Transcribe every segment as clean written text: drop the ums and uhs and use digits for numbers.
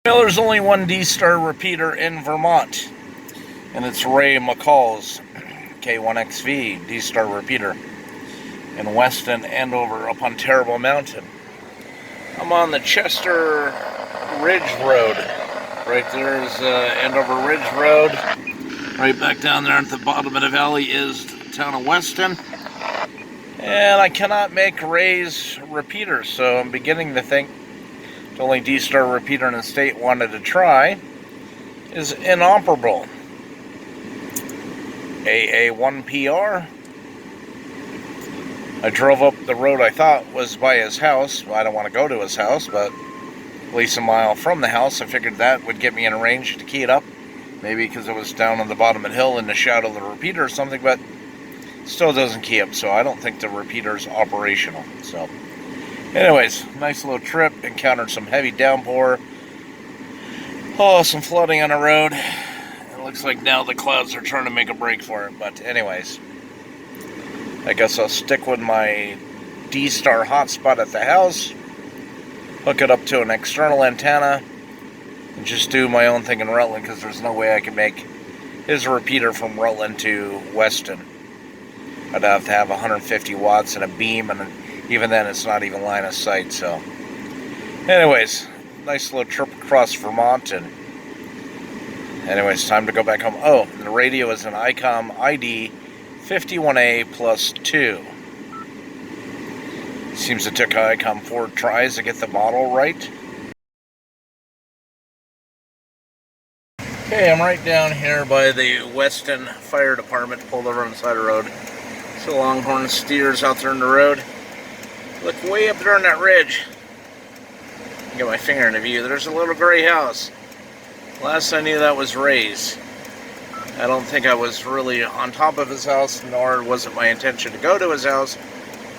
Well, there's only one D-Star repeater in Vermont, and it's Ray McCall's K1XV Dstar repeater in Weston, Andover, up on Terrible Mountain. I'm on the Chester Ridge Road. Right there is Andover Ridge Road. Right back down there at the bottom of the valley is the town of Weston. And I cannot make Ray's repeater, so I'm beginning to think the only D-Star repeater in the state wanted to try is inoperable. AA1PR. I drove up the road I thought was by his house. Well, I don't want to go to his house, but at least a mile from the house. I figured that would get me in range to key it up. Maybe because it was down on the bottom of the hill in the shadow of the repeater or something, but still doesn't key up, so I don't think the repeater's operational. So anyways, nice little trip. Encountered some heavy downpour. Oh, some flooding on the road. It looks like now the clouds are trying to make a break for it. But anyways, I guess I'll stick with my D-Star hotspot at the house, hook it up to an external antenna, and just do my own thing in Rutland, because there's no way I can make his repeater from Rutland to Weston. I'd have to have 150 watts and a beam, and even then it's not even line of sight. So anyways, nice little trip across Vermont, and anyways, time to go back home. Oh, and the radio is an ICOM ID 51A+2. Seems it took ICOM 4 tries to get the model right. Okay, I'm right down here by the Weston Fire Department, pulled over on the side of the road. So longhorn steers out there in the road. Look way up there on that ridge. Get my finger in the view. There's a little gray house. Last I knew, that was Ray's. I don't think I was really on top of his house, nor was it my intention to go to his house,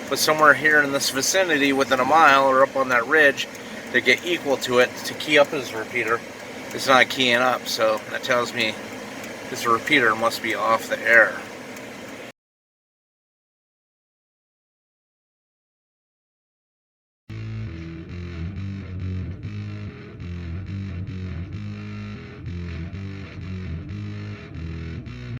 but somewhere here in this vicinity within a mile or up on that ridge to get equal to it to key up his repeater. It's not keying up, so that tells me his repeater must be off the air.